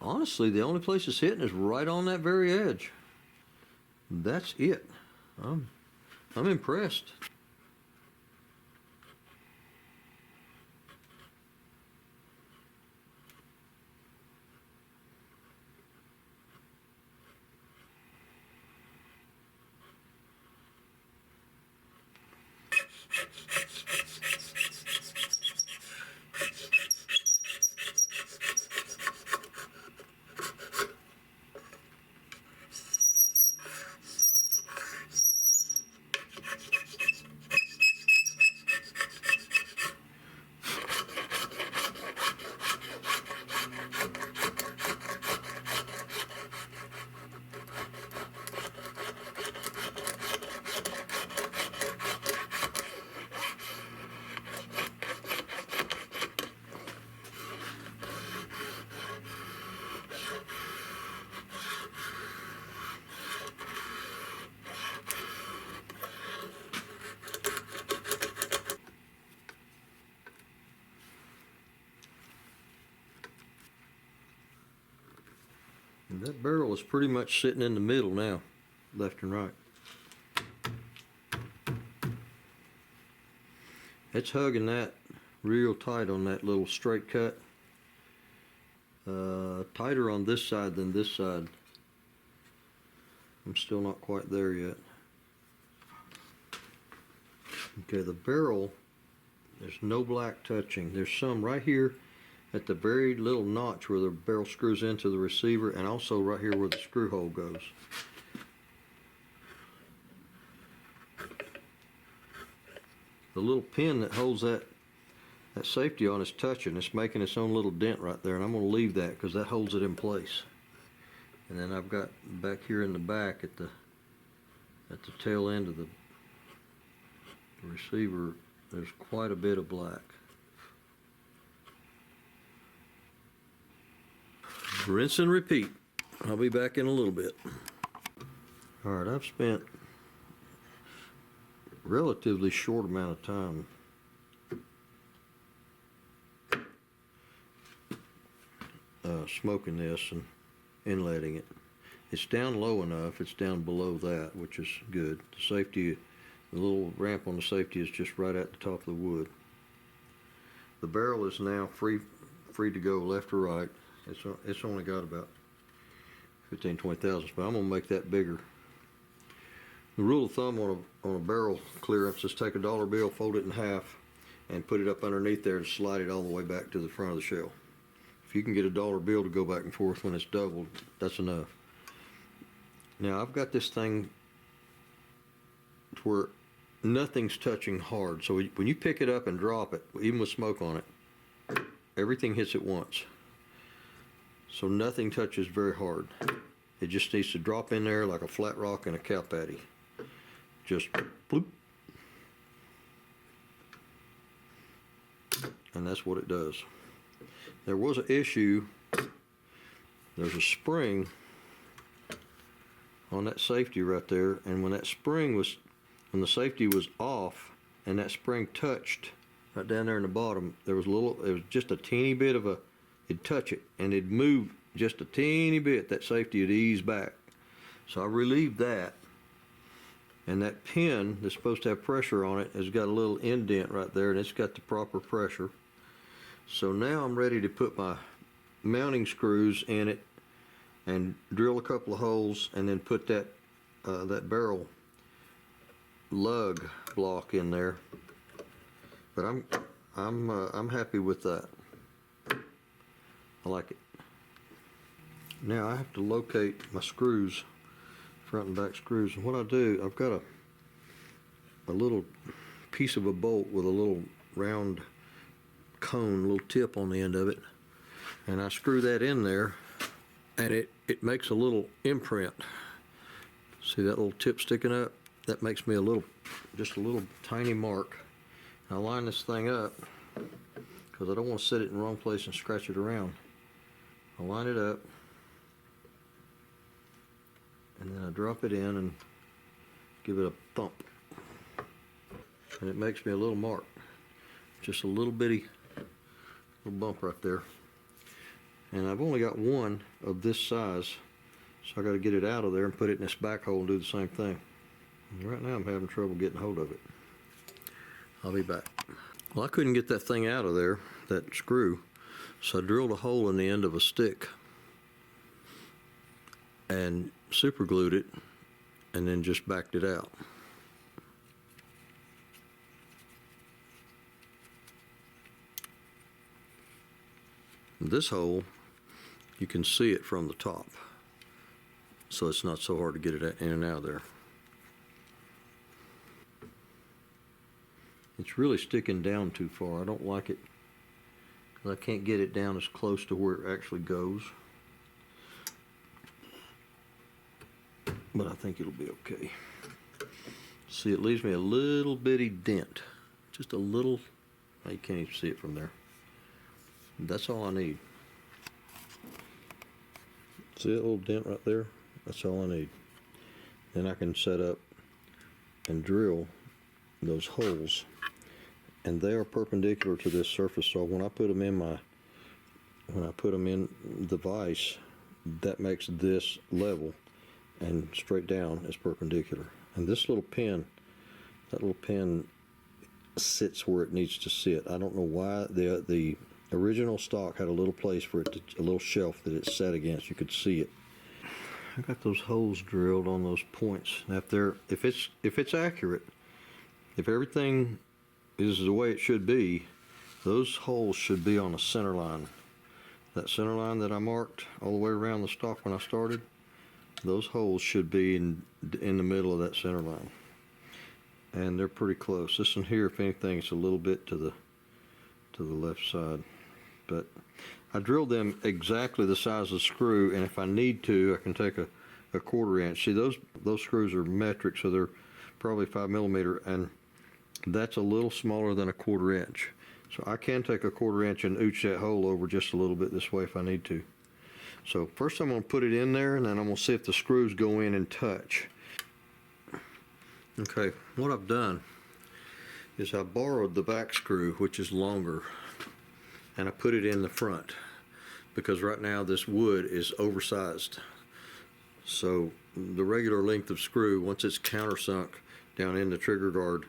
Honestly, the only place it's hitting is right on that very edge. That's it. I'm impressed. And that barrel is pretty much sitting in the middle now, left and right. It's hugging that real tight on that little straight cut. Tighter on this side than this side. I'm still not quite there yet. Okay, the barrel, there's no black touching. There's some right here at the very little notch where the barrel screws into the receiver, and also right here where the screw hole goes. The little pin that holds that safety on is touching. It's making its own little dent right there, and I'm going to leave that because that holds it in place. And then I've got back here in the back at the tail end of the receiver, there's quite a bit of black. Rinse and repeat. I'll be back in a little bit. Alright, I've spent a relatively short amount of time smoking this and inletting it. It's down low enough, it's down below that, which is good. The safety, the little ramp on the safety is just right at the top of the wood. The barrel is now free to go left or right. It's only got about 15-20 thousandths, but I'm gonna make that bigger. The rule of thumb on a barrel clearance is take a dollar bill, fold it in half, and put it up underneath there and slide it all the way back to the front of the shell. If you can get a dollar bill to go back and forth when it's doubled, that's enough. Now I've got this thing to where nothing's touching hard. So when you pick it up and drop it, even with smoke on it, everything hits at once. So nothing touches very hard. It just needs to drop in there like a flat rock in a cow patty. Just bloop. And that's what it does. There was an issue. There's a spring on that safety right there, and when the safety was off and that spring touched right down there in the bottom, it was just a teeny bit of it'd touch it and it'd move just a teeny bit, that safety would ease back. So I relieved that, and that pin that's supposed to have pressure on it has got a little indent right there, and it's got the proper pressure. So now I'm ready to put my mounting screws in it and drill a couple of holes, and then put that barrel lug block in there. But I'm happy with that. I like it. Now I have to locate my screws, front and back screws, and what I do, I've got a little piece of a bolt with a little round cone, little tip on the end of it, and I screw that in there, and it makes a little imprint. See that little tip sticking up? That makes me just a little tiny mark. I line this thing up because I don't want to set it in the wrong place and scratch it around. I line it up, and then I drop it in and give it a thump, and it makes me a little mark, just a little bitty little bump right there. and I've only got one of this size, so I got to get it out of there and put it in this back hole and do the same thing. And right now I'm having trouble getting hold of it. I'll be back. Well, I couldn't get that thing out of there, that screw, so I drilled a hole in the end of a stick and super glued it and then just backed it out. This hole, you can see it from the top, so it's not so hard to get it in and out of there. It's really sticking down too far. I don't like it because I can't get it down as close to where it actually goes. But I think it'll be okay. See, it leaves me a little bitty dent. Just a little, you can't even see it from there. That's all I need. See that little dent right there? That's all I need. Then I can set up and drill those holes, and they are perpendicular to this surface. So when I put them in the vise, that makes this level, and straight down is perpendicular. And this little pin, that little pin sits where it needs to sit. I don't know why. The original stock had a little place for it, a little shelf that it sat against. You could see it. I got those holes drilled on those points. Now if it's accurate, if everything is the way it should be, those holes should be on the center line. That center line that I marked all the way around the stock when I started, those holes should be in the middle of that center line. And they're pretty close. This one here, if anything, it's a little bit to the left side. But I drilled them exactly the size of the screw, and if I need to, I can take a 1/4 inch. See, those screws are metric, so they're probably 5mm, and that's a little smaller than a 1/4 inch. So I can take a 1/4 inch and ooch that hole over just a little bit this way if I need to. So first I'm going to put it in there, and then I'm going to see if the screws go in and touch. Okay, what I've done is I borrowed the back screw, which is longer, and I put it in the front because right now this wood is oversized. So the regular length of screw, once it's countersunk down in the trigger guard,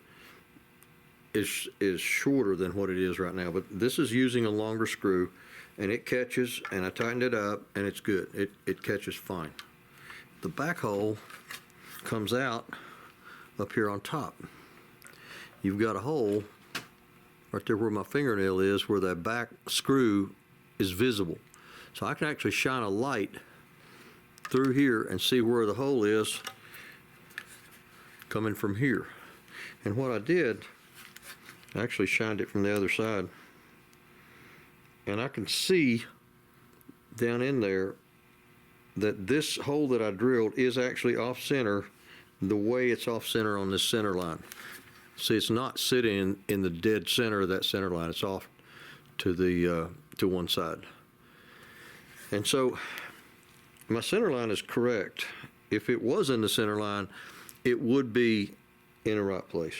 is shorter than what it is right now. But this is using a longer screw, and it catches, and I tightened it up, and it's good. It catches fine. The back hole comes out up here on top. You've got a hole right there where my fingernail is, where that back screw is visible. So I can actually shine a light through here and see where the hole is coming from here. And what I did, I actually shined it from the other side, and I can see down in there that this hole that I drilled is actually off center the way it's off center on this center line. See, it's not sitting in the dead center of that center line. It's off to the to one side. And so my center line is correct. If it was in the center line, it would be in the right place.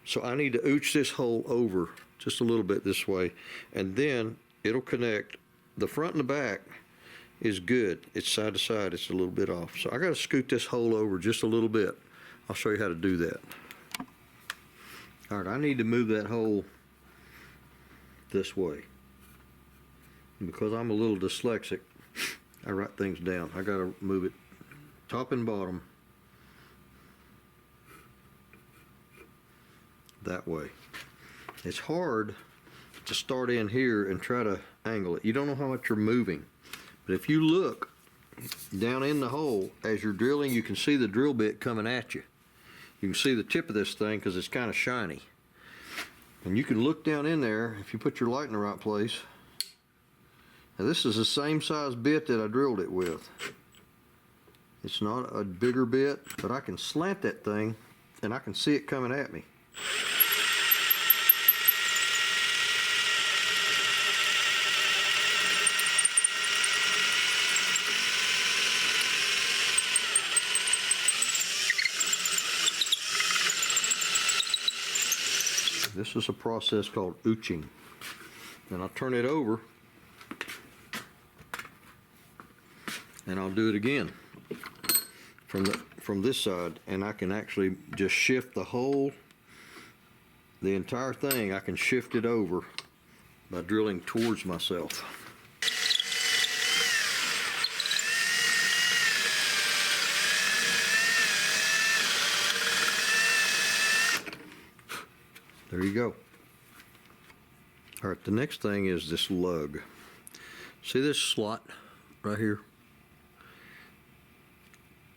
So I need to ooch this hole over just a little bit this way, and then it'll connect. The front and the back is good. It's side to side. It's a little bit off. So I got to scoot this hole over just a little bit. I'll show you how to do that. All right, I need to move that hole this way. And because I'm a little dyslexic, I write things down. I got to move it top and bottom that way. It's hard to start in here and try to angle it. You don't know how much you're moving. But if you look down in the hole as you're drilling, you can see the drill bit coming at you. You can see the tip of this thing because it's kind of shiny. And you can look down in there if you put your light in the right place. Now this is the same size bit that I drilled it with. It's not a bigger bit, but I can slant that thing and I can see it coming at me. This is a process called ooching. And I'll turn it over And I'll do it again from this side, and I can actually just shift the entire thing. I can shift it over by drilling towards myself. There you go. All right, the next thing is this lug. See this slot right here?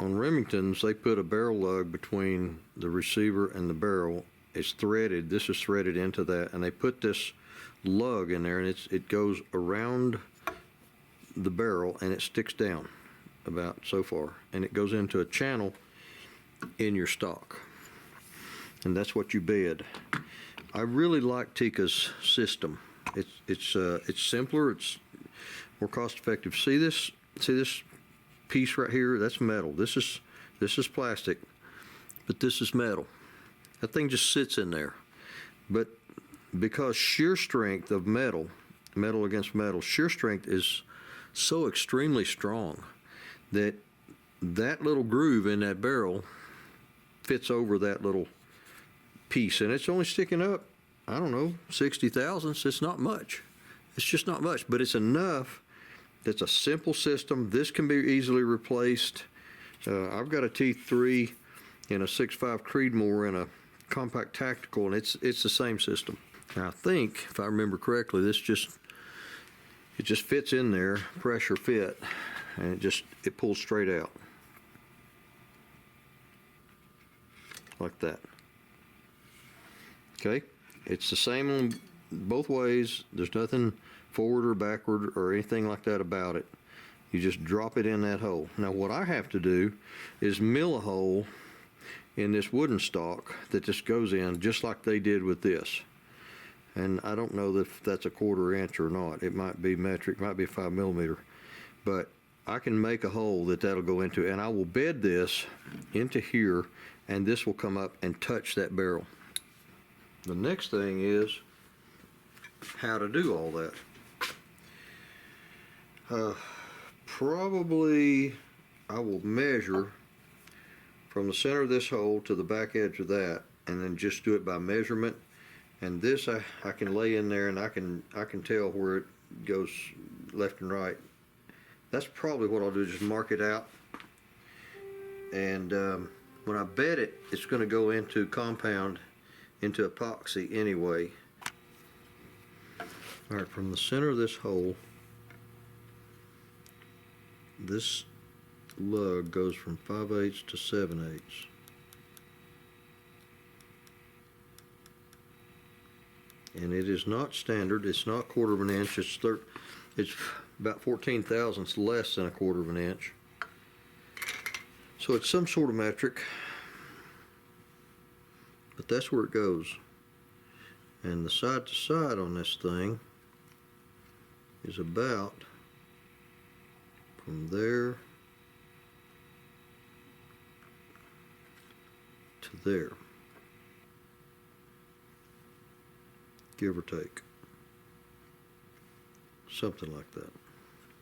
On Remingtons, they put a barrel lug between the receiver and the barrel. It's threaded. This is threaded into that, and they put this lug in there, and it goes around the barrel, and it sticks down about so far, and it goes into a channel in your stock, and that's what you bed. I really like Tikka's system. It's simpler. It's more cost effective. See this piece right here? That's metal. This is plastic, but this is metal. That thing just sits in there. But because shear strength of metal against metal, shear strength is so extremely strong that little groove in that barrel fits over that little piece, and it's only sticking up, I don't know, 60 thousandths. It's not much. It's just not much, but it's enough. That's a simple system. This can be easily replaced. I've got a T3 and a 6.5 Creedmoor and a compact tactical, and it's the same system. And I think, if I remember correctly, it just fits in there, pressure fit, and it pulls straight out like that. Okay, it's the same on both ways. There's nothing forward or backward or anything like that about it. You just drop it in that hole. Now what I have to do is mill a hole in this wooden stock that this goes in, just like they did with this. And I don't know if that's a 1/4 inch or not. It might be metric, might be 5 millimeter, but I can make a hole that'll go into, and I will bed this into here, and this will come up and touch that barrel. The next thing is how to do all that. Probably I will measure from the center of this hole to the back edge of that, and then just do it by measurement. And this I can lay in there, and I can tell where it goes left and right. That's probably what I'll do, just mark it out. And when I bed it, it's going to go into compound, into epoxy anyway. All right, from the center of this hole, this lug goes from 5/8 to 7/8. And it is not standard. It's not 1/4 inch. It's about 14 thousandths less than a 1/4 inch. So it's some sort of metric, but that's where it goes. And the side to side on this thing is about from there to there, give or take, something like that.